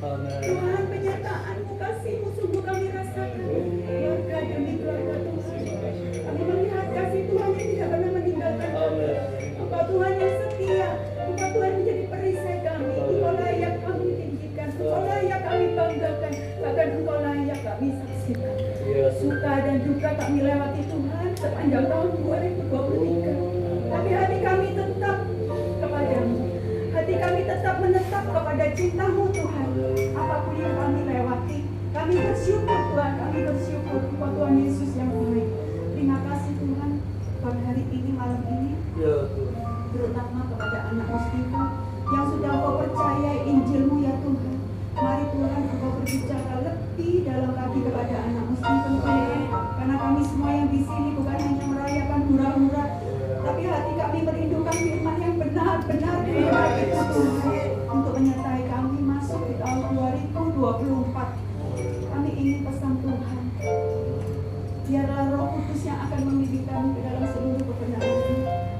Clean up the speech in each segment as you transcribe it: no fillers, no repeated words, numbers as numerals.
Tuhan, penyertaan-Mu, kasih-Mu sungguh kami rasakan. Keluarga demi keluarga Tuhan. Kami melihat kasih Tuhan yang tidak pernah meninggalkan kami. Engkau Tuhan yang setia. Engkau Tuhan menjadi perisai kami. Engkau layak kami tinggikan. Engkau layak kami banggakan. Bahkan Engkau layak kami saksikan. Suka dan duka kami lewati Tuhan sepanjang tahun 2023. Tapi hati kami tetap kepadamu. Hati kami tetap menetap kepada cinta-Mu Tuhan. Apapun yang kami lewati, kami bersyukur Tuhan. Kami bersyukur Engkau Tuhan Yesus yang baik. Terima kasih Tuhan pada hari ini, malam ini, terutama kepada anak Mustifa yang sudah Engkau percayai Injil-Mu ya Tuhan. Mari Tuhan Engkau berbicara lebih dalam lagi kepada anak Mustifa Tuhan. Karena kami semua yang di sini bukan hanya merayakan hura-hura, tapi hati kami merindukan firman yang benar-benar firman itu Tuhan, untuk menyertai kami masuk di tahun 2024. Kami ingin pesan Tuhan, biarlah Roh Kudus yang akan membimbing kami ke dalam seluruh kebenaran,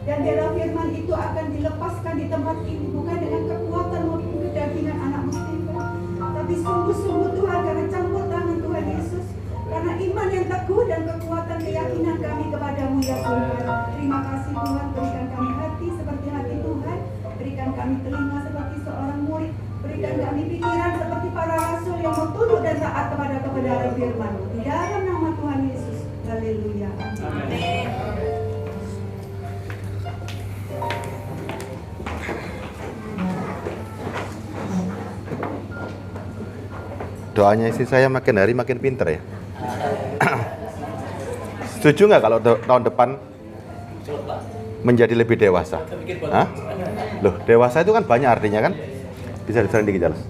dan biarlah firman itu akan dilepaskan di tempat ini bukan dengan kekuatan maupun kedagingan anak Mustifa, tapi sungguh-sungguh Tuhan karena campur tangan Tuhan Yesus, karena iman yang teguh dan kekuatan keyakinan kami kepadamu ya Tuhan. Terima kasih Tuhan, berikan kami hati seperti hati Tuhan, berikan kami telinga seperti seorang murid, berikan kami pikiran seperti para rasul yang mau tunduk dan taat kepada kebenaran firman-Mu. Di dalam nama Tuhan Yesus, haleluya. Amin. Doanya istri saya makin hari makin pinter ya. Setuju nggak kalau tahun depan menjadi lebih dewasa? Hah? Loh, dewasa itu kan banyak artinya kan? Bisa disering dikit jelas.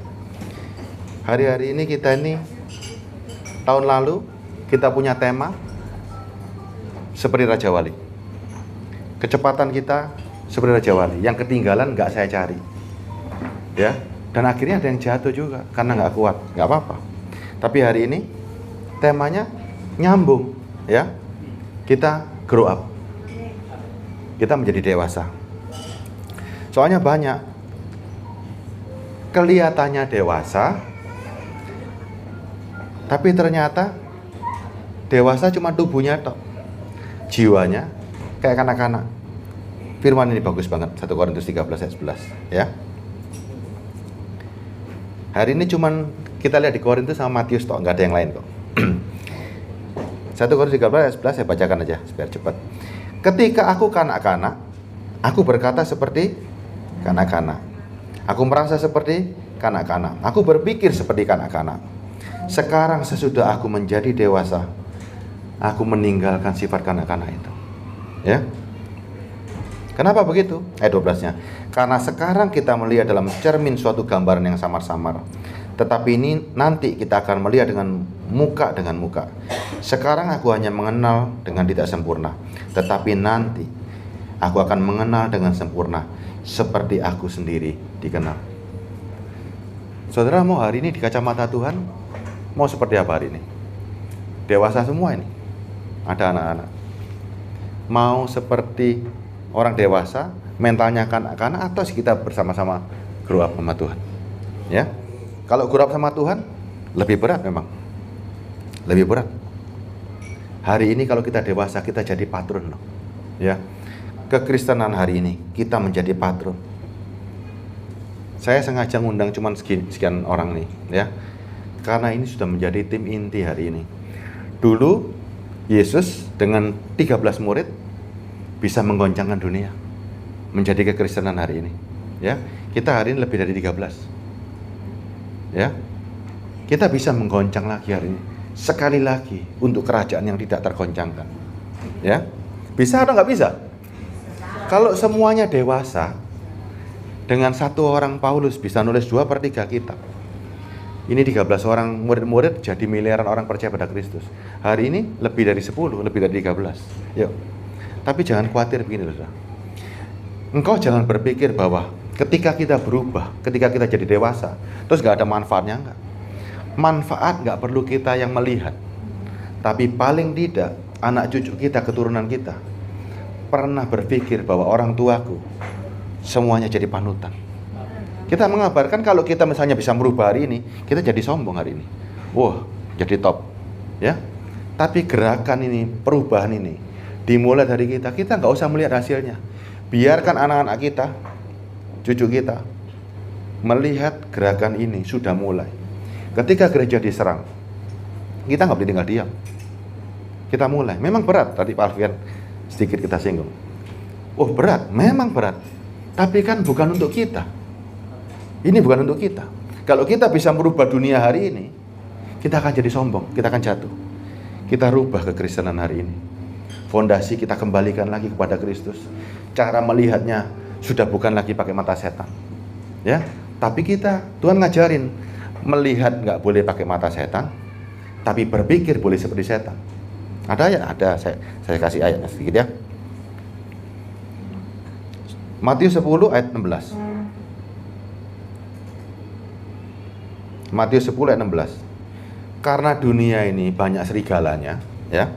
Hari-hari ini kita ini, tahun lalu kita punya tema seperti Raja Wali. Kecepatan kita seperti Raja Wali. Yang ketinggalan nggak saya cari. Ya. Dan akhirnya ada yang jatuh juga karena nggak kuat, nggak apa-apa. Tapi hari ini temanya nyambung, ya. Kita grow up, kita menjadi dewasa. Soalnya banyak kelihatannya dewasa, tapi ternyata dewasa cuma tubuhnya tok, jiwanya kayak kanak-kanak. Firman ini bagus banget, 1 Korintus 13 ayat 11, ya. Hari ini cuman kita lihat di Korintus sama Matius toh, nggak ada yang lain kok. 1 Korintus 13 ayat 11 saya bacakan aja biar cepat. Ketika aku kanak-kanak, aku berkata seperti kanak-kanak. Aku merasa seperti kanak-kanak. Aku berpikir seperti kanak-kanak. Sekarang sesudah aku menjadi dewasa, aku meninggalkan sifat kanak-kanak itu. Ya. Kenapa begitu? Ayat 12-nya. Karena sekarang kita melihat dalam cermin suatu gambaran yang samar-samar. Tetapi ini nanti kita akan melihat dengan muka. Sekarang aku hanya mengenal dengan tidak sempurna. Tetapi nanti aku akan mengenal dengan sempurna, seperti aku sendiri dikenal. Saudara mau hari ini di kacamata Tuhan, mau seperti apa hari ini? Dewasa semua ini. Ada anak-anak. Mau seperti orang dewasa, mentalnya kanak-kanak, atau kita bersama-sama grow up sama Tuhan. Ya. Kalau grow up sama Tuhan, lebih berat memang. Lebih berat. Hari ini kalau kita dewasa, kita jadi patron loh. Ya. Kekristenan hari ini, kita menjadi patron. Saya sengaja ngundang cuma sekian orang nih, ya. Karena ini sudah menjadi tim inti hari ini. Dulu Yesus dengan 13 murid bisa menggoncangkan dunia menjadi kekristenan hari ini, ya. Kita hari ini lebih dari 13, ya. Kita bisa menggoncang lagi hari ini, sekali lagi untuk kerajaan yang tidak tergoncangkan, ya. Bisa atau nggak bisa? Kalau semuanya dewasa, dengan satu orang Paulus bisa nulis 2/3 kitab. Ini 13 orang murid-murid jadi miliaran orang percaya pada Kristus. Hari ini lebih dari 10, lebih dari 13. Yuk. Tapi jangan khawatir begini loh, saudara. Engkau jangan berpikir bahwa ketika kita berubah, ketika kita jadi dewasa, terus gak ada manfaatnya, enggak. Manfaat gak perlu kita yang melihat. Tapi paling tidak, anak cucu kita, keturunan kita, pernah berpikir bahwa orang tuaku semuanya jadi panutan. Kita mengabarkan kalau kita misalnya bisa merubah hari ini, kita jadi sombong hari ini. Wah, jadi top. Ya. Tapi gerakan ini, perubahan ini dimulai dari kita. Kita nggak usah melihat hasilnya. Biarkan anak-anak kita, cucu kita melihat gerakan ini sudah mulai. Ketika gereja diserang, kita nggak boleh tinggal diam. Kita mulai. Memang berat. Tadi Pak Alfian sedikit kita singgung. Oh berat, memang berat. Tapi kan bukan untuk kita. Ini bukan untuk kita. Kalau kita bisa merubah dunia hari ini, kita akan jadi sombong, kita akan jatuh. Kita rubah kekristenan hari ini. Fondasi kita kembalikan lagi kepada Kristus. Cara melihatnya sudah bukan lagi pakai mata setan. Ya, tapi Tuhan ngajarin melihat nggak boleh pakai mata setan, tapi berpikir boleh seperti setan. Ada ayat? Ada. Saya kasih ayatnya sedikit ya. Matius 10 ayat 16. Matius 10 ayat 16. Karena dunia ini banyak serigalanya, ya.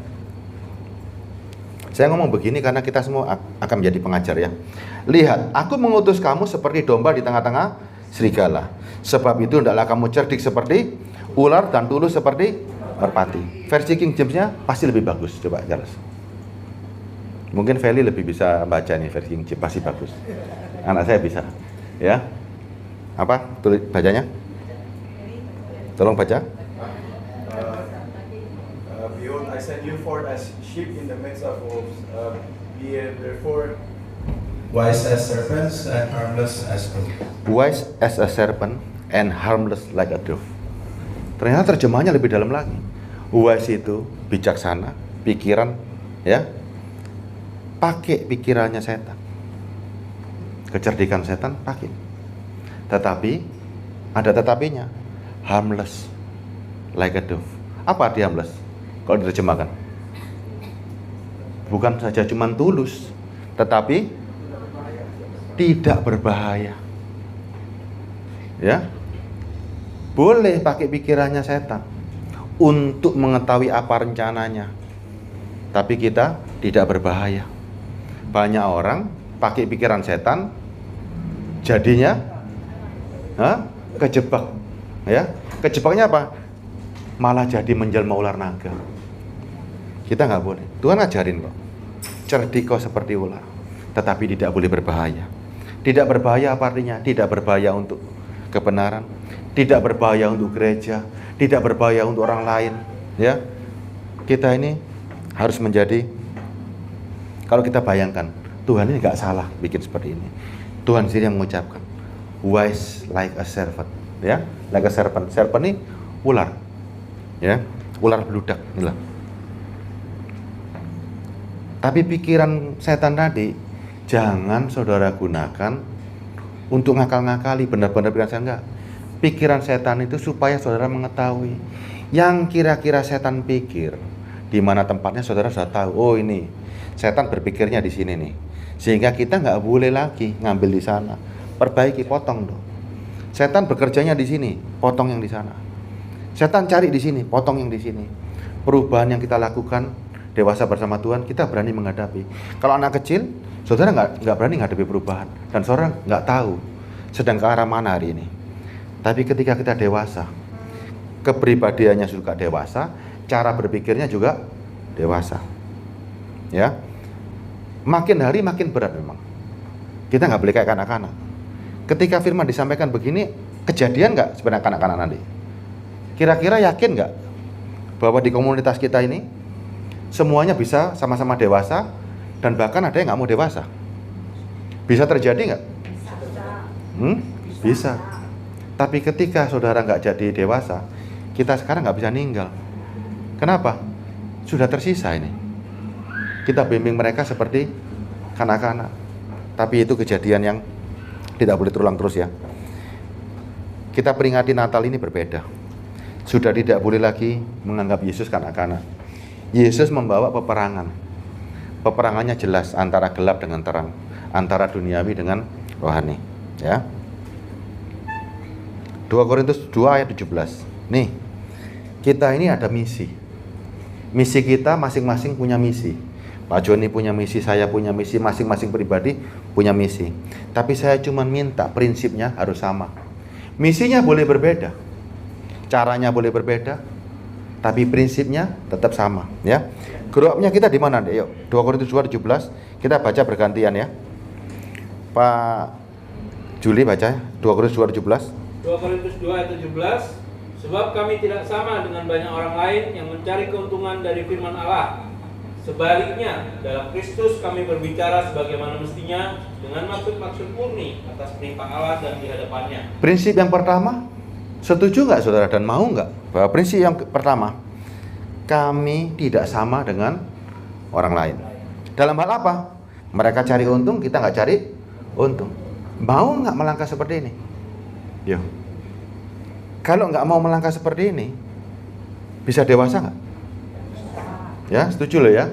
Saya ngomong begini karena kita semua akan menjadi pengajar ya. Lihat, aku mengutus kamu seperti domba di tengah-tengah serigala. Sebab itu hendaklah kamu cerdik seperti ular dan tulus seperti merpati. Versi King James-nya pasti lebih bagus. Coba Charles. Mungkin Feli lebih bisa baca nih versi King James, pasti bagus. Anak saya bisa. Ya. Apa? Tulis bacanya? Tolong baca. Behold, I send you forth as sheep in the midst of wolves. Be ye therefore wise as serpents and harmless as doves. Wise as a serpent and harmless like a dove. Ternyata terjemahannya lebih dalam lagi. Wise itu bijaksana, pikiran, ya. Pakai pikirannya setan. Kecerdikan setan pakai. Tetapi ada tetapinya. Harmless like a dove. Apa arti harmless? Kalau diterjemahkan, bukan saja cuman tulus, tetapi tidak berbahaya. Ya, boleh pakai pikirannya setan untuk mengetahui apa rencananya, tapi kita tidak berbahaya. Banyak orang pakai pikiran setan, jadinya kejebak. Ya, kejebaknya apa? Malah jadi menjelma ular naga. Kita nggak boleh. Tuhan ajarin kok. Cerdik kok seperti ular, tetapi tidak boleh berbahaya. Tidak berbahaya apa artinya? Tidak berbahaya untuk kebenaran, tidak berbahaya untuk gereja, tidak berbahaya untuk orang lain. Ya, kita ini harus menjadi. Kalau kita bayangkan, Tuhan ini nggak salah bikin seperti ini. Tuhan sendiri yang mengucapkan, wise like a serpent. Ya, like a serpent. Serpent ini ular. Ya, ular beludak. Inilah. Tapi pikiran setan tadi jangan saudara gunakan untuk ngakal-ngakali, benar-benar pikiran setan enggak. Pikiran setan itu supaya saudara mengetahui yang kira-kira setan pikir, di mana tempatnya saudara sudah tahu. Oh ini setan berpikirnya di sini nih. Sehingga kita nggak boleh lagi ngambil di sana. Perbaiki, potong dong. Setan bekerjanya di sini, potong yang di sana. Setan cari di sini, potong yang di sini. Perubahan yang kita lakukan dewasa bersama Tuhan, kita berani menghadapi. Kalau anak kecil, saudara nggak berani menghadapi perubahan, dan saudara nggak tahu sedang ke arah mana hari ini. Tapi ketika kita dewasa, kepribadiannya juga dewasa, cara berpikirnya juga dewasa. Ya, makin hari makin berat memang. Kita nggak boleh kayak kanak-kanak. Ketika firman disampaikan begini, kejadian nggak sebenarnya kanak-kanak nanti? Kira-kira yakin nggak bahwa di komunitas kita ini semuanya bisa sama-sama dewasa, dan bahkan ada yang nggak mau dewasa? Bisa terjadi nggak? Bisa. Tapi ketika saudara nggak jadi dewasa, kita sekarang nggak bisa ninggal. Kenapa? Sudah tersisa ini. Kita bimbing mereka seperti kanak-kanak. Tapi itu kejadian yang tidak boleh terulang terus ya. Kita peringati Natal ini berbeda. Sudah tidak boleh lagi menganggap Yesus kanak-kanak. Yesus membawa peperangan. Peperangannya jelas antara gelap dengan terang, antara duniawi dengan rohani. Ya. 2 Korintus 2 ayat 17. Nih, kita ini ada misi. Misi kita masing-masing punya misi. Pak Joni punya misi, saya punya misi, masing-masing pribadi punya misi. Tapi saya cuma minta prinsipnya harus sama. Misinya boleh berbeda, caranya boleh berbeda, tapi prinsipnya tetap sama, ya. Grow up-nya kita di mana, Dek? Yuk, 2 Korintus 2:17. Kita baca bergantian ya. Pak Juli baca 2 Korintus 2:17. 2 Korintus 2 ayat 17. Sebab kami tidak sama dengan banyak orang lain yang mencari keuntungan dari firman Allah. Sebaliknya, dalam Kristus kami berbicara sebagaimana mestinya dengan maksud-maksud murni atas perintah Allah dan di hadapannya. Prinsip yang pertama, setuju nggak saudara dan mau nggak bahwa prinsip yang pertama, kami tidak sama dengan orang lain. Dalam hal apa? Mereka cari untung, kita nggak cari untung. Mau nggak melangkah seperti ini? Yo. Kalau nggak mau melangkah seperti ini, bisa dewasa nggak? Ya, setuju loh ya.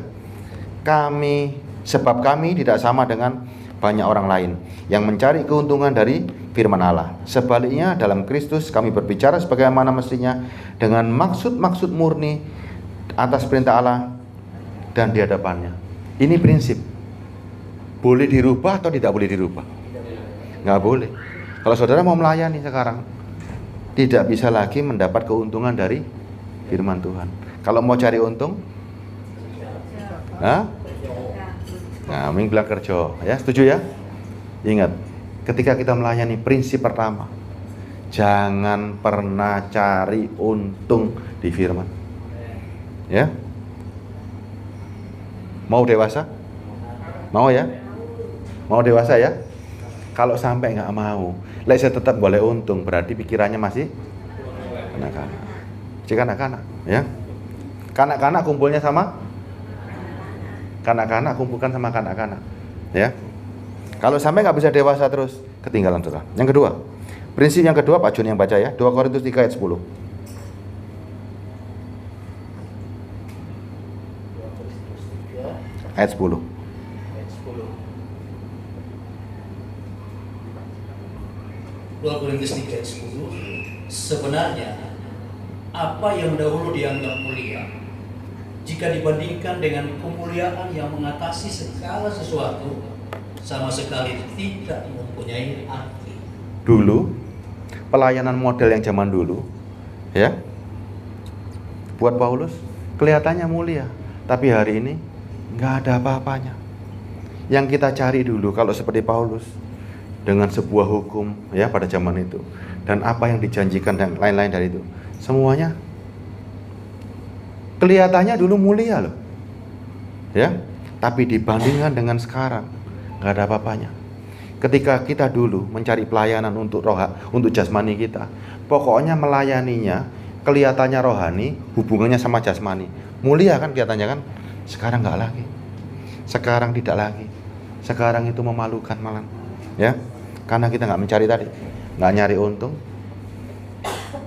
Sebab kami tidak sama dengan banyak orang lain yang mencari keuntungan dari firman Allah. Sebaliknya dalam Kristus kami berbicara sebagaimana mestinya dengan maksud-maksud murni atas perintah Allah dan di hadapannya. Ini prinsip. Boleh dirubah atau tidak boleh dirubah? Nggak boleh. Kalau saudara mau melayani sekarang, tidak bisa lagi mendapat keuntungan dari firman Tuhan. Kalau mau cari untung, nah, Ming bilang kerja, ya, setuju ya? Ingat, ketika kita melayani, prinsip pertama, jangan pernah cari untung di firman. Ya, mau dewasa? Mau ya? Mau dewasa ya? Kalau sampai nggak mau, saya tetap boleh untung, berarti pikirannya masih kanak-kanak. Jika kanak-kanak, ya, kanak-kanak kumpulnya sama kanak-kanak, kumpulkan sama kanak-kanak, ya. Kalau sampai nggak bisa dewasa terus, ketinggalan saudara. Yang kedua, prinsip yang kedua Pak Jun yang baca ya, 2 Korintus 3 ayat 10. 2 Korintus 3 Ayat 10. ayat 10. 2 Korintus 3 ayat 10. Sebenarnya apa yang dahulu dianggap mulia, jika dibandingkan dengan kemuliaan yang mengatasi segala sesuatu, sama sekali tidak mempunyai arti. Dulu, pelayanan model yang zaman dulu, ya, buat Paulus kelihatannya mulia, tapi hari ini nggak ada apa-apanya. Yang kita cari dulu kalau seperti Paulus dengan sebuah hukum, ya, pada zaman itu, dan apa yang dijanjikan dan lain-lain dari itu, semuanya kelihatannya dulu mulia loh, ya, tapi dibandingkan dengan sekarang nggak ada apa-apanya. Ketika kita dulu mencari pelayanan untuk untuk jasmani kita, pokoknya melayaninya kelihatannya rohani, hubungannya sama jasmani, mulia kan kelihatannya kan. Sekarang nggak lagi, sekarang tidak lagi, sekarang itu memalukan malah, ya, karena kita nggak mencari tadi, nggak nyari untung,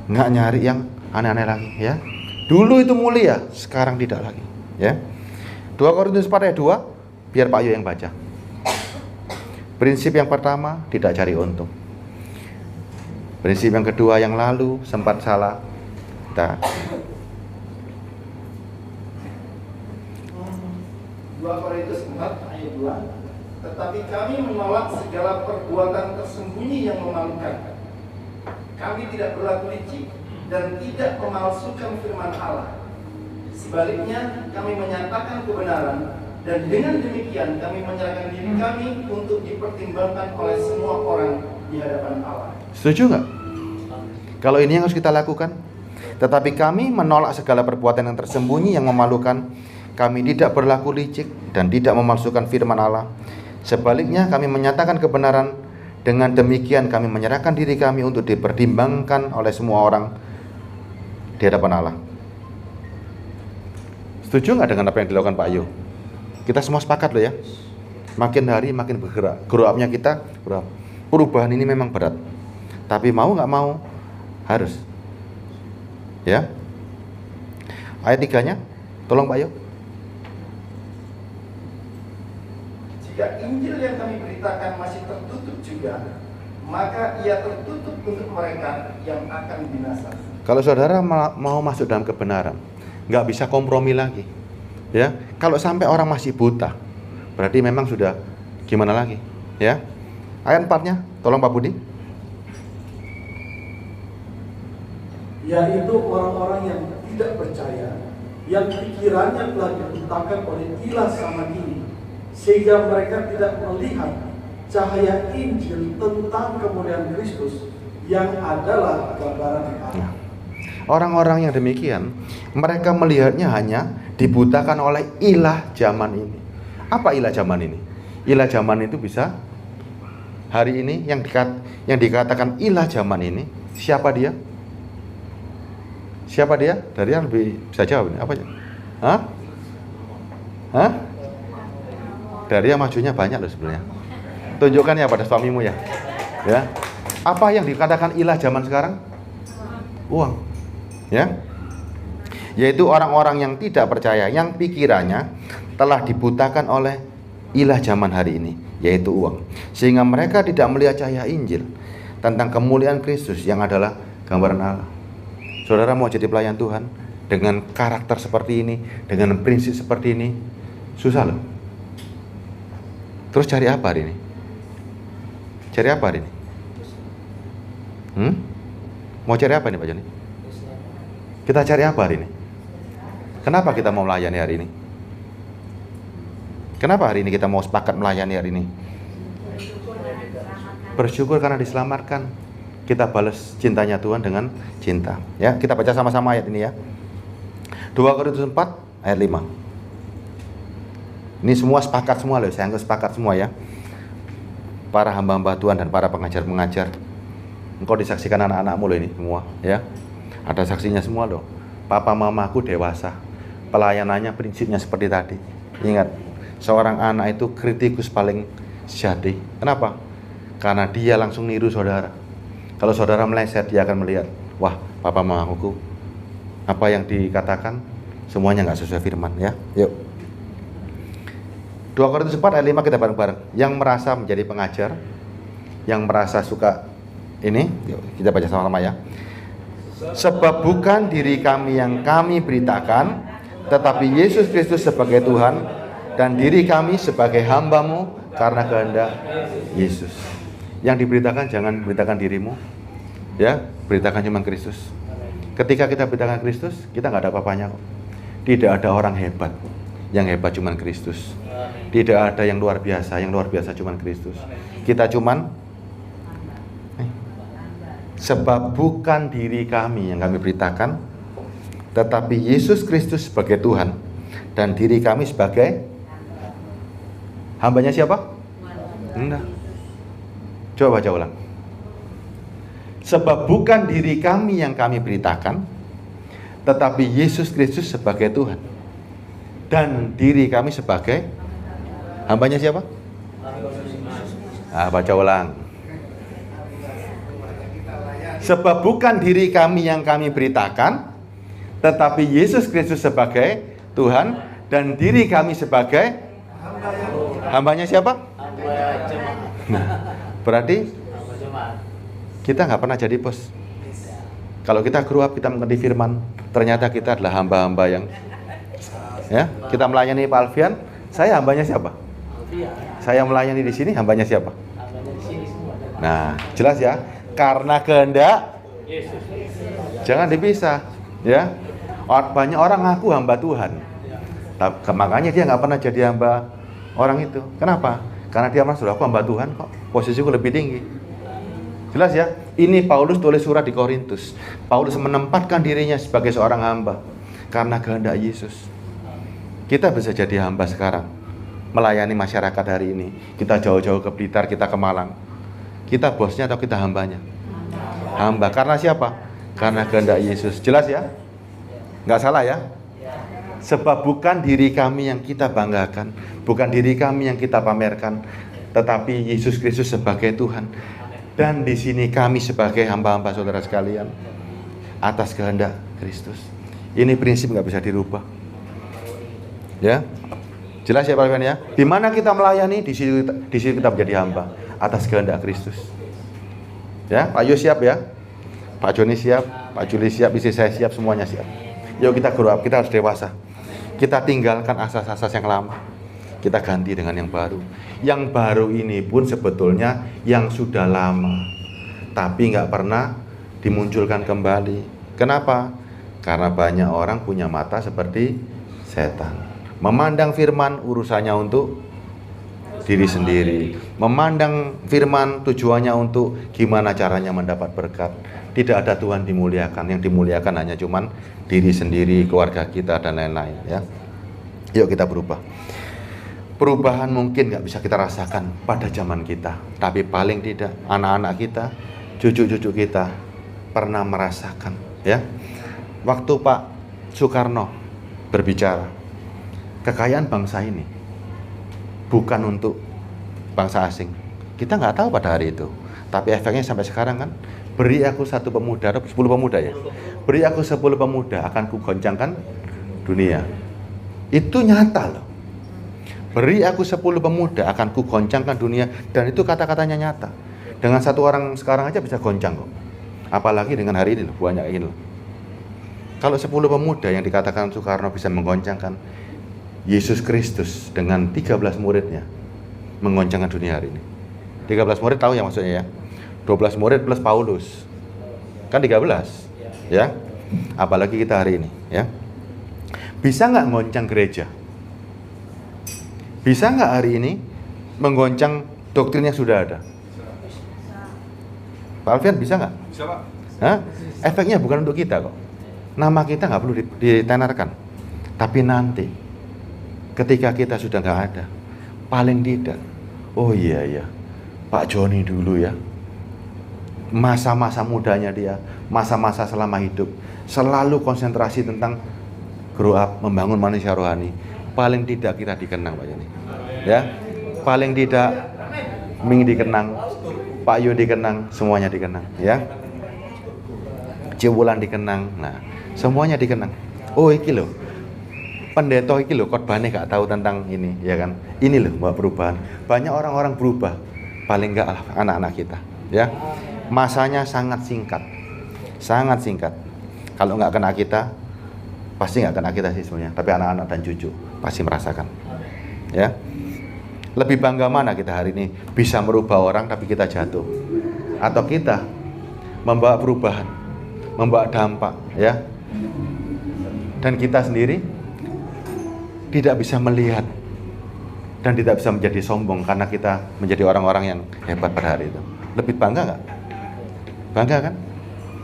nggak nyari yang aneh-aneh lagi, ya. Dulu itu mulia, sekarang tidak lagi, ya. 2 Korintus 4 ayat 2, biar Pak Yu yang baca. Prinsip yang pertama, tidak cari untung. Prinsip yang kedua yang lalu sempat salah, kita 2 Korintus 4 ayat 2. Tetapi kami menolak segala perbuatan tersembunyi yang memalukan. Kami tidak berlaku licik dan tidak memalsukan firman Allah. Sebaliknya, kami menyatakan kebenaran, dan dengan demikian kami menyerahkan diri kami untuk dipertimbangkan oleh semua orang di hadapan Allah. Setuju nggak? Kalau ini yang harus kita lakukan. Tetapi kami menolak segala perbuatan yang tersembunyi yang memalukan. Kami tidak berlaku licik dan tidak memalsukan firman Allah. Sebaliknya, kami menyatakan kebenaran. Dengan demikian kami menyerahkan diri kami untuk dipertimbangkan oleh semua orang di hadapan Allah. Setuju nggak dengan apa yang dilakukan Pak Yu? Kita semua sepakat loh ya. Makin hari makin bergerak. Grow up-nya kita berapa? Perubahan ini memang berat. Tapi mau nggak mau harus. Ya. Ayat 3-nya, tolong Pak Yu. Jika Injil yang kami beritakan masih tertutup juga, maka ia tertutup untuk mereka yang akan binasa. Kalau saudara mau masuk dalam kebenaran, nggak bisa kompromi lagi. Ya, kalau sampai orang masih buta, berarti memang sudah gimana lagi? Ya. Ayat 4-nya, tolong Pak Budi. Yaitu orang-orang yang tidak percaya, yang pikirannya telah dibutakan oleh ilah sama ini, sehingga mereka tidak melihat cahaya Injil tentang kemuliaan Kristus yang adalah gambaran Allah. Orang-orang yang demikian, mereka melihatnya hanya dibutakan oleh ilah zaman ini. Apa ilah zaman ini? Ilah zaman itu bisa hari ini yang dikatakan ilah zaman ini, siapa dia? Siapa dia? Dari yang lebih bisa jawab ini, apa aja? Hah? Hah? Dari yang majunya banyak loh sebenarnya. Tunjukkan ya pada suamimu ya. Ya. Apa yang dikatakan ilah zaman sekarang? Uang. Ya. Yaitu orang-orang yang tidak percaya, yang pikirannya telah dibutakan oleh ilah zaman hari ini, yaitu uang. Sehingga mereka tidak melihat cahaya Injil tentang kemuliaan Kristus yang adalah gambaran Allah. Saudara mau jadi pelayan Tuhan dengan karakter seperti ini, dengan prinsip seperti ini, susah loh. Terus cari apa hari ini? Cari apa hari ini? Mau cari apa nih Pak Joni? Kita cari apa hari ini? Kenapa kita mau melayani hari ini? Kenapa hari ini kita mau sepakat melayani hari ini? Bersyukur karena diselamatkan. Kita balas cintanya Tuhan dengan cinta. Ya, kita baca sama-sama ayat ini ya. 2 Korintus 4 ayat 5. Ini semua sepakat semua loh, saya anggap sepakat semua ya. Para hamba-hamba Tuhan dan para pengajar-pengajar. Engkau disaksikan anak-anakmu loh ini semua ya. Ada saksinya semua loh. Papa mamaku dewasa. Pelayanannya prinsipnya seperti tadi. Ingat, seorang anak itu kritikus paling sejati. Kenapa? Karena dia langsung niru saudara. Kalau saudara meleset, dia akan melihat, wah, papa mamaku, apa yang dikatakan semuanya nggak sesuai firman ya. Yuk. 2 Korintus 4 ayat 5 kita bareng-bareng. Yang merasa menjadi pengajar, yang merasa suka ini, yuk, kita baca sama-sama ya. Sebab bukan diri kami yang kami beritakan, tetapi Yesus Kristus sebagai Tuhan, dan diri kami sebagai hamba-Mu karena kehendak Yesus. Yang diberitakan jangan beritakan dirimu, ya, beritakan cuma Kristus. Ketika kita beritakan Kristus, kita nggak ada apa-apanya kok. Tidak ada orang hebat, yang hebat cuma Kristus. Tidak ada yang luar biasa cuma Kristus. Kita cuman sebab bukan diri kami yang kami beritakan, tetapi Yesus Kristus sebagai Tuhan, dan diri kami sebagai hambanya siapa? Enggak. Coba baca ulang. Sebab bukan diri kami yang kami beritakan, tetapi Yesus Kristus sebagai Tuhan, dan diri kami sebagai hambanya siapa? Baca ulang. Sebab bukan diri kami yang kami beritakan, tetapi Yesus Kristus sebagai Tuhan, dan diri kami sebagai hambanya siapa? Berarti kita nggak pernah jadi bos. Kalau kita grow up, kita mengerti firman, ternyata kita adalah hamba-hamba yang ya, kita melayani Pak Alfian. Saya hambanya siapa? Saya melayani di sini, hambanya siapa? Nah, jelas ya. Karena kehendak Yesus. Jangan dipisah, ya. Banyak orang ngaku hamba Tuhan, makanya dia nggak pernah jadi hamba orang itu. Kenapa? Karena dia merasa, aku hamba Tuhan kok, posisiku lebih tinggi. Jelas ya. Ini Paulus tulis surat di Korintus. Paulus menempatkan dirinya sebagai seorang hamba karena kehendak Yesus. Kita bisa jadi hamba sekarang, melayani masyarakat hari ini. Kita jauh-jauh ke Blitar, kita ke Malang. Kita bosnya atau kita hambanya? Hamba. Karena siapa? Karena kehendak Yesus. Jelas ya? Nggak salah ya? Sebab bukan diri kami yang kita banggakan, bukan diri kami yang kita pamerkan, tetapi Yesus Kristus sebagai Tuhan. Dan di sini kami sebagai hamba-hamba saudara sekalian atas kehendak Kristus. Ini prinsip nggak bisa dirubah. Ya, jelas ya Pak Alfian ya. Di mana kita melayani, di sini kita menjadi hamba atas kehendak Kristus. Ya, Pak Yo siap ya, Pak Joni siap, Pak Juli siap, istri saya siap, semuanya siap. Yuk kita grow up, kita harus dewasa. Kita tinggalkan asas-asas yang lama. Kita ganti dengan yang baru. Yang baru ini pun sebetulnya yang sudah lama, tapi nggak pernah dimunculkan kembali. Kenapa? Karena banyak orang punya mata seperti setan. Memandang firman urusannya untuk diri sendiri. Memandang firman tujuannya untuk gimana caranya mendapat berkat. Tidak ada Tuhan dimuliakan. Yang dimuliakan hanya cuman diri sendiri, keluarga kita, dan lain-lain. Ya. Yuk kita berubah. Perubahan mungkin nggak bisa kita rasakan pada zaman kita, tapi paling tidak anak-anak kita, cucu-cucu kita pernah merasakan. Ya, waktu Pak Soekarno berbicara, kekayaan bangsa ini bukan untuk bangsa asing. Kita nggak tahu pada hari itu, tapi efeknya sampai sekarang kan. Beri aku 1 pemuda, 10 pemuda ya. Beri aku 10 pemuda, akan kugoncangkan dunia. Itu nyata loh. Beri aku 10 pemuda, akan kugoncangkan dunia. Dan itu kata-katanya nyata. Dengan 1 orang sekarang aja bisa goncang kok. Apalagi dengan hari ini loh, banyak ini loh. Kalau 10 pemuda yang dikatakan Soekarno bisa menggoncangkan, Yesus Kristus dengan 13 muridnya menggoncangkan dunia hari ini. 13 murid tahu ya maksudnya ya. 12 murid plus Paulus. Kan 13. Ya. Apalagi kita hari ini, ya. Bisa nggak goncang gereja? Bisa nggak hari ini menggoncang doktrin yang sudah ada? Pak Alfian bisa nggak? Bisa, Pak. Hah? Efeknya bukan untuk kita kok. Nama kita nggak perlu ditenarkan. Tapi nanti, ketika kita sudah nggak ada, paling tidak, oh iya ya, Pak Joni dulu ya, masa-masa mudanya dia, masa-masa selama hidup, selalu konsentrasi tentang grow up, membangun manusia rohani. Paling tidak kita dikenang Pak Joni, ya. Paling tidak Ming dikenang, Pak Yu dikenang, semuanya dikenang, ya. Ciwulan dikenang, nah semuanya dikenang. Oh iki loh, pendeta iki loh, khotbahnya gak tahu tentang ini, ya kan? Ini loh mbak perubahan. Banyak orang-orang berubah, paling enggak anak-anak kita, ya. Masanya sangat singkat, sangat singkat. Kalau nggak kena kita, pasti nggak kena kita sih sebenarnya. Tapi anak-anak dan cucu pasti merasakan, ya. Lebih bangga mana kita hari ini bisa merubah orang tapi kita jatuh, atau kita membawa perubahan, membawa dampak, ya. Dan kita sendiri tidak bisa melihat dan tidak bisa menjadi sombong karena kita menjadi orang-orang yang hebat pada hari itu. Lebih bangga nggak? Bangga kan?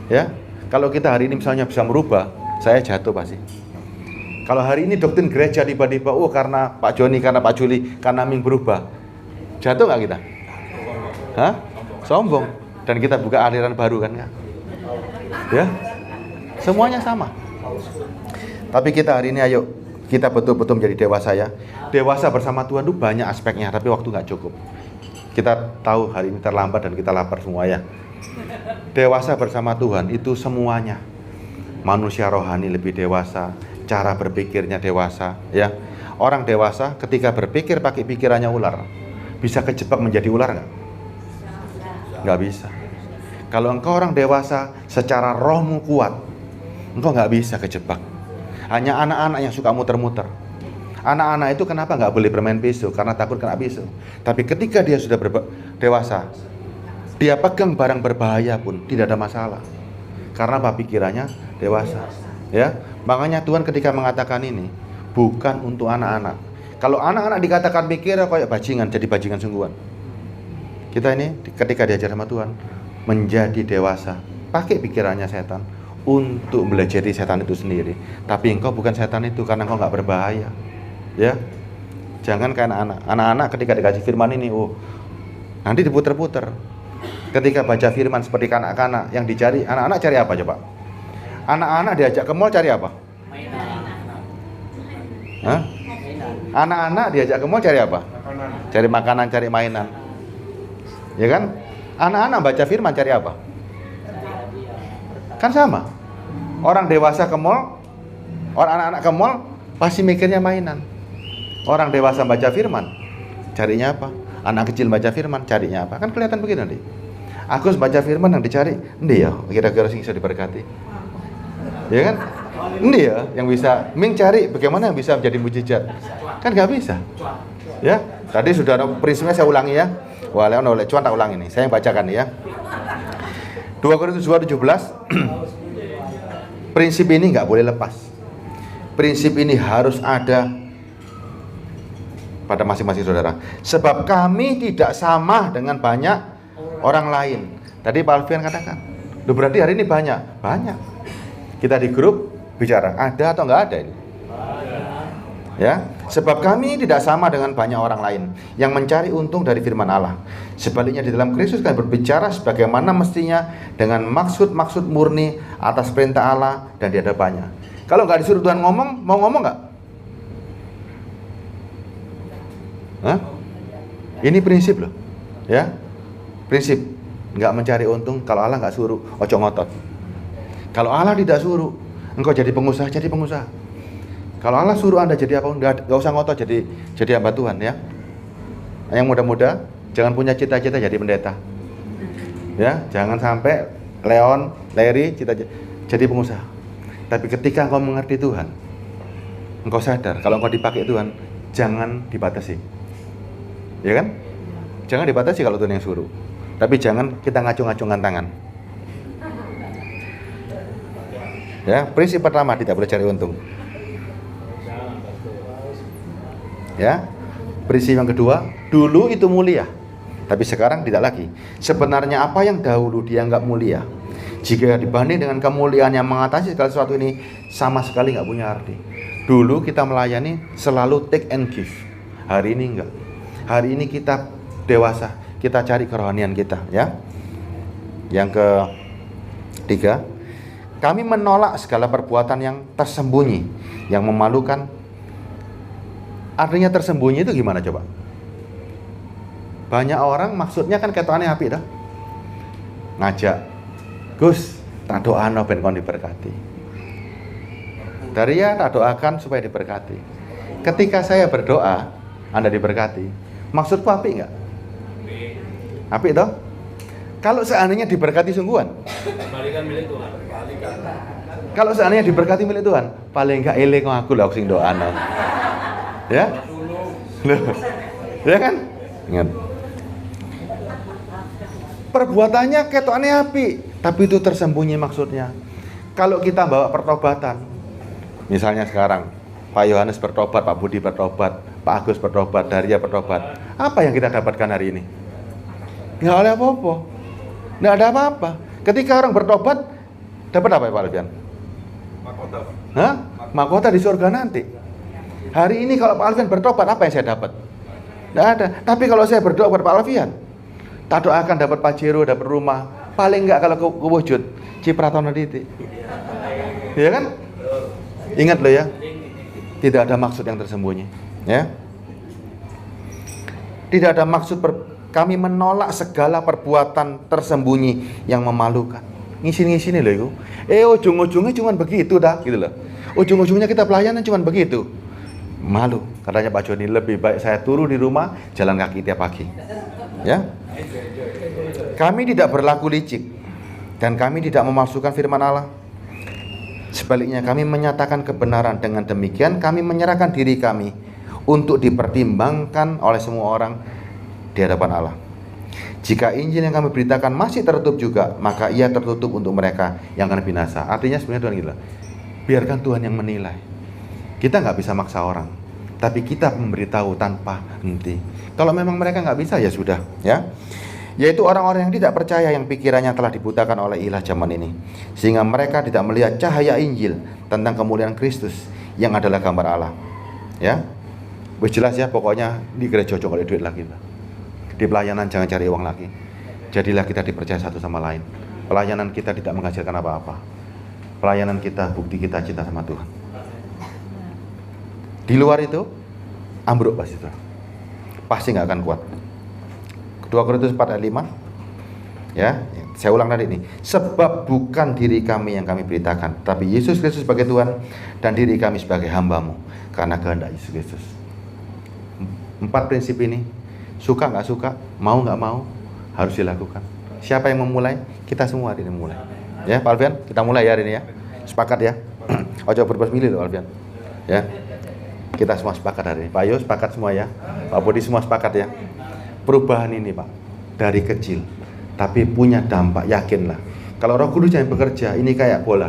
Ya. Kalau kita hari ini misalnya bisa merubah, saya jatuh pasti. Kalau hari ini doktrin gereja tiba-tiba, oh karena Pak Joni, karena Pak Juli, karena Ming berubah, jatuh nggak kita? Hah? Sombong. Dan kita buka aliran baru kan? Ya. Semuanya sama. Tapi kita hari ini ayo, kita betul-betul menjadi dewasa ya. Dewasa bersama Tuhan itu banyak aspeknya, tapi waktu nggak cukup. Kita tahu hari ini terlambat dan kita lapar semua ya. Dewasa bersama Tuhan itu semuanya. Manusia rohani lebih dewasa, cara berpikirnya dewasa, ya. Orang dewasa ketika berpikir pakai pikirannya ular, bisa kejebak menjadi ular nggak? Nggak bisa. Kalau engkau orang dewasa, secara rohmu kuat, engkau nggak bisa kejebak. Hanya anak-anak yang suka muter-muter. Anak-anak itu kenapa nggak boleh bermain pisau? Karena takut kena pisau. Tapi ketika dia sudah dewasa, dia pegang barang berbahaya pun tidak ada masalah. Karena apa? Pikirannya dewasa. Ya, makanya Tuhan ketika mengatakan ini bukan untuk anak-anak. Kalau anak-anak dikatakan pikirnya kayak bajingan, jadi bajingan sungguhan. Kita ini ketika diajar sama Tuhan menjadi dewasa, pakai pikirannya setan untuk belajari setan itu sendiri. Tapi engkau bukan setan itu karena engkau nggak berbahaya. Ya, jangan kayak anak-anak. Anak-anak ketika dikasih firman ini, oh nanti diputer-puter. Ketika baca firman seperti kanak-kanak yang dicari, anak-anak cari apa coba? Anak-anak diajak ke mall cari apa? Hah? Anak-anak diajak ke mall cari apa? Cari makanan, cari mainan. Ya kan? Anak-anak baca firman cari apa? Kan sama. Orang dewasa ke mall, orang anak-anak ke mall pasti mikirnya mainan. Orang dewasa baca firman, carinya apa? Anak kecil baca firman, carinya apa? Kan kelihatan begini nanti. Agus baca firman yang dicari, ndi ya, kira-kira sing bisa diberkati. Ya kan? Ini ya yang bisa. Ming cari bagaimana yang bisa menjadi mujizat. Kan nggak bisa. Ya, tadi sudah ada prinsipnya, saya ulangi ya. Wah, Leon oleh cuan tak ulangi nih. Saya yang bacakan ya. 2 Korintus 2:17. Prinsip ini nggak boleh lepas. Prinsip ini harus ada pada masing-masing saudara. Sebab kami tidak sama dengan banyak orang lain. Tadi Pak Alfian katakan, loh berarti hari ini banyak? Banyak. Kita di grup bicara, ada atau nggak ada ini? Ya, sebab kami tidak sama dengan banyak orang lain yang mencari untung dari firman Allah. Sebaliknya di dalam Kristus kami berbicara sebagaimana mestinya dengan maksud-maksud murni atas perintah Allah dan di hadapannya. Kalau nggak disuruh Tuhan ngomong, mau ngomong nggak? Hah? Ini prinsip loh, ya, prinsip nggak mencari untung. Kalau Allah nggak suruh, ojo ngotot. Kalau Allah tidak suruh, engkau jadi pengusaha, jadi pengusaha. Kalau Allah suruh Anda jadi apa, nggak usah ngotot jadi hamba Tuhan ya. Yang muda-muda jangan punya cita-cita jadi pendeta. Ya, jangan sampai Leon, Larry jadi pengusaha. Tapi ketika engkau mengerti Tuhan, engkau sadar kalau engkau dipakai Tuhan, jangan dibatasi. Ya kan? Jangan dibatasi kalau Tuhan yang suruh. Tapi jangan kita ngacung-ngacungkan tangan. Ya, prinsip pertama tidak boleh cari untung. Ya, prinsip yang kedua, dulu itu mulia, tapi sekarang tidak lagi. Sebenarnya apa yang dahulu dianggap mulia, jika dibanding dengan kemuliaan yang mengatasi segala sesuatu ini, sama sekali nggak punya arti. Dulu kita melayani selalu take and give. Hari ini enggak. Hari ini kita dewasa, kita cari kerohanian kita. Ya. Yang ketiga, kami menolak segala perbuatan yang tersembunyi, yang memalukan. Artinya tersembunyi itu gimana coba? Banyak orang maksudnya kan ketokane api dah. Ngajak, Gus, tak doano ben kon diberkati. Dari ya tak doakan supaya diberkati. Ketika saya berdoa, Anda diberkati. Maksudku api enggak? Api toh? Kalau seandainya diberkati sungguhan, Kembalikan milik Tuhan. kalau seandainya diberkati milik Tuhan, paling enggak eling aku lah sing doano. Ya? Loh. Ya kan? Ingat. Perbuatannya ketokane api, tapi itu tersembunyi maksudnya. Kalau kita bawa pertobatan, misalnya sekarang Pak Yohanes bertobat, Pak Budi bertobat, Pak Agus bertobat, Daria bertobat. Apa yang kita dapatkan hari ini? Nggak ada apa-apa. Nggak ada apa-apa. Ketika orang bertobat, dapat apa ya Pak Alfian? Mahkota. Hah? Mahkota di surga nanti. Hari ini kalau Pak Alfian bertobat, apa yang saya dapat? Nggak ada. Tapi kalau saya berdoa kepada Pak Alfian, tak doakan dapat Pajero, dapat rumah. Paling nggak kalau kewujud Cipratono titik. Ya kan? Ingat loh ya, tidak ada maksud yang tersembunyi. Ya, tidak ada maksud. Kami menolak segala perbuatan tersembunyi yang memalukan. Ngisi-ngisi nih loh itu. Ujung-ujungnya cuma begitu dah, gitu loh. Ujung-ujungnya kita pelayanan cuma begitu. Malu, katanya Pak Joni, lebih baik saya turun di rumah, jalan kaki tiap pagi. Ya. Kami tidak berlaku licik dan kami tidak memalsukan firman Allah. Sebaliknya kami menyatakan kebenaran. Dengan demikian kami menyerahkan diri kami untuk dipertimbangkan oleh semua orang di hadapan Allah. Jika Injil yang kami beritakan masih tertutup juga, maka ia tertutup untuk mereka yang akan binasa. Artinya sebenarnya Tuhan gila, biarkan Tuhan yang menilai. Kita nggak bisa maksa orang, tapi kita memberitahu tanpa henti. Kalau memang mereka nggak bisa, ya sudah, ya. Yaitu orang-orang yang tidak percaya, yang pikirannya telah dibutakan oleh ilah zaman ini, sehingga mereka tidak melihat cahaya Injil tentang kemuliaan Kristus yang adalah gambar Allah. Ya, wis jelas ya, pokoknya di gereja ojo duit lagi lah. Di pelayanan jangan cari uang lagi. Jadilah kita dipercaya satu sama lain. Pelayanan kita tidak menghasilkan apa-apa. Pelayanan kita bukti kita cinta sama Tuhan. Di luar itu ambruk pasti itu. Pasti nggak akan kuat. 2 Korintus 4 ayat 5. Ya, saya ulang tadi ini. Sebab bukan diri kami yang kami beritakan, tapi Yesus Kristus sebagai Tuhan dan diri kami sebagai hamba-Mu karena kehendak Yesus Kristus. 4 prinsip ini, suka nggak suka, mau nggak mau, harus dilakukan. Siapa yang memulai? Kita semua hari ini mulai. Ya, Pak Alfian, kita mulai ya hari ini ya. Sepakat ya? Ojo berpas milih loh Alfian. Ya. Kita semua sepakat hari ini. Pak Yo sepakat semua ya. Pak Budi semua sepakat ya. Perubahan ini Pak dari kecil tapi punya dampak, yakinlah. Kalau Roh Kudus yang bekerja ini kayak bola.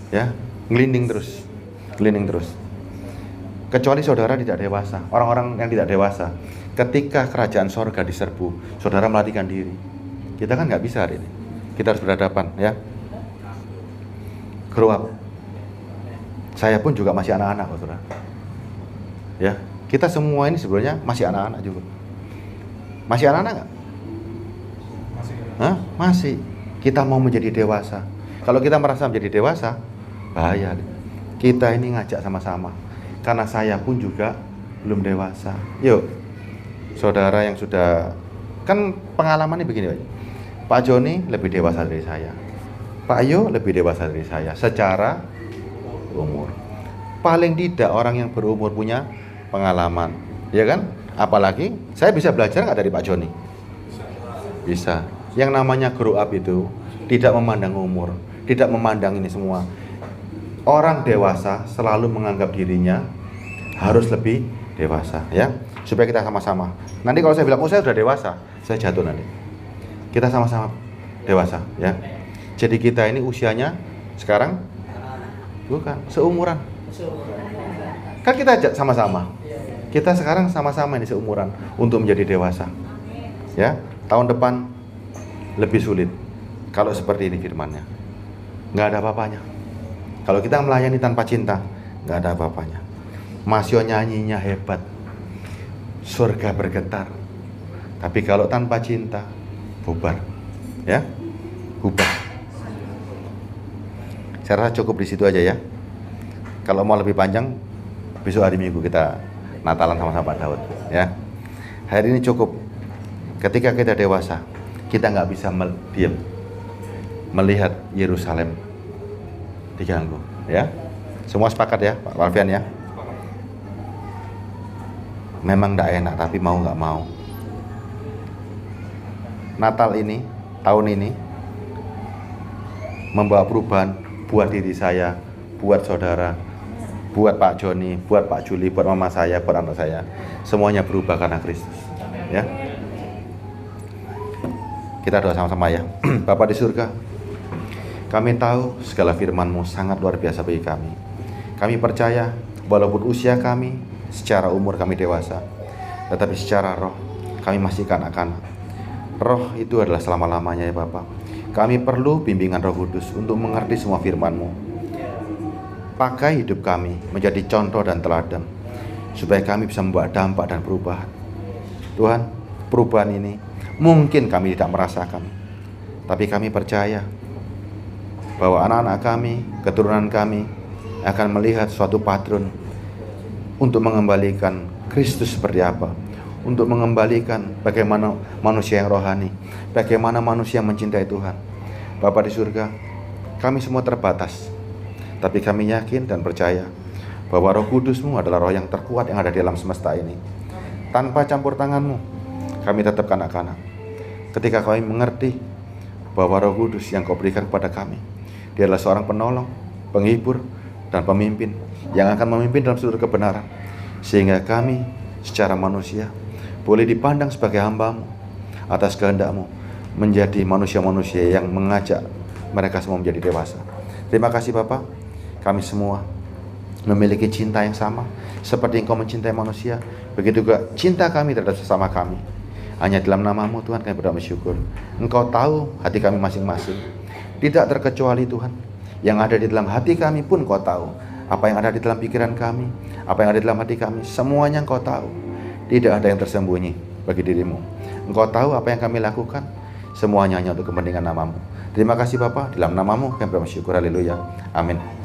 Ya, ngelinding terus. Ngelinding terus. Kecuali saudara tidak dewasa. Orang-orang yang tidak dewasa, ketika kerajaan sorga diserbu, saudara melarikan diri. Kita kan nggak bisa hari ini. Kita harus berhadapan ya. Grow up. Saya pun juga masih anak-anak, saudara. Ya, kita semua ini sebenarnya masih anak-anak juga. Masih anak-anak nggak? Hah? Masih. Kita mau menjadi dewasa. Kalau kita merasa menjadi dewasa, bahaya. Kita ini ngajak sama-sama. Karena saya pun juga belum dewasa. Yuk, saudara yang sudah, kan pengalamannya begini, Pak Joni lebih dewasa dari saya. Pak Yo lebih dewasa dari saya secara umur. Paling tidak orang yang berumur punya pengalaman, ya kan? Apalagi saya bisa belajar nggak dari Pak Joni? Bisa. Yang namanya grow up itu tidak memandang umur, tidak memandang ini semua. Orang dewasa selalu menganggap dirinya harus lebih dewasa, ya. Supaya kita sama-sama. Nanti kalau saya bilang, oh saya sudah dewasa, saya jatuh nanti. Kita sama-sama dewasa, ya. Jadi kita ini usianya sekarang bukan seumuran. Kan kita ajak sama-sama. Kita sekarang sama-sama ini seumuran untuk menjadi dewasa. Ya, tahun depan lebih sulit kalau seperti ini firman-Nya. Nggak ada apa-apanya. Kalau kita melayani tanpa cinta, nggak ada apa-apanya. Masio nyanyinya hebat, surga bergetar. Tapi kalau tanpa cinta, bubar. Ya, bubar. Saya rasa cukup di situ aja ya. Kalau mau lebih panjang, besok hari Minggu kita Natalan sama-sama Pak Daud ya. Hari ini cukup. Ketika kita dewasa, kita nggak bisa diam melihat Yerusalem diganggu ya. Semua sepakat ya Pak Alfian ya. Memang nggak enak tapi mau nggak mau. Natal ini, tahun ini membawa perubahan buat diri saya, buat saudara, buat Pak Joni, buat Pak Juli, buat mama saya, buat anak saya. Semuanya berubah karena Kristus. Ya. Kita doa sama-sama ya. Bapa di surga, kami tahu segala firman-Mu sangat luar biasa bagi kami. Kami percaya walaupun usia kami secara umur kami dewasa, tetapi secara roh kami masih kanak-kanak. Roh itu adalah selama-lamanya ya Bapak. Kami perlu bimbingan Roh Kudus untuk mengerti semua firman-Mu. Pakai hidup kami menjadi contoh dan teladan supaya kami bisa membuat dampak dan perubahan. Tuhan, perubahan ini mungkin kami tidak merasakan, tapi kami percaya bahwa anak-anak kami, keturunan kami akan melihat suatu patron untuk mengembalikan Kristus seperti apa, untuk mengembalikan bagaimana manusia yang rohani, bagaimana manusia yang mencintai Tuhan. Bapa di surga, kami semua terbatas, tapi kami yakin dan percaya bahwa Roh Kudus-Mu adalah roh yang terkuat yang ada di alam semesta ini. Tanpa campur tangan-Mu, kami tetap kanak-kanak. Ketika kami mengerti bahwa Roh Kudus yang Kau berikan kepada kami, Dia adalah seorang penolong, penghibur, dan pemimpin yang akan memimpin dalam seluruh kebenaran. Sehingga kami secara manusia boleh dipandang sebagai hamba-Mu atas kehendak-Mu, menjadi manusia-manusia yang mengajak mereka semua menjadi dewasa. Terima kasih Bapak. Kami semua memiliki cinta yang sama. Seperti Engkau mencintai manusia, begitu juga cinta kami terhadap sesama kami. Hanya dalam nama-Mu Tuhan kami berdoa bersyukur. Engkau tahu hati kami masing-masing. Tidak terkecuali Tuhan, yang ada di dalam hati kami pun Engkau tahu. Apa yang ada di dalam pikiran kami, apa yang ada di dalam hati kami, semuanya Engkau tahu. Tidak ada yang tersembunyi bagi diri-Mu. Engkau tahu apa yang kami lakukan, semuanya hanya untuk kepentingan nama-Mu. Terima kasih Bapa, dalam nama-Mu kami bersyukur, haleluya, amin.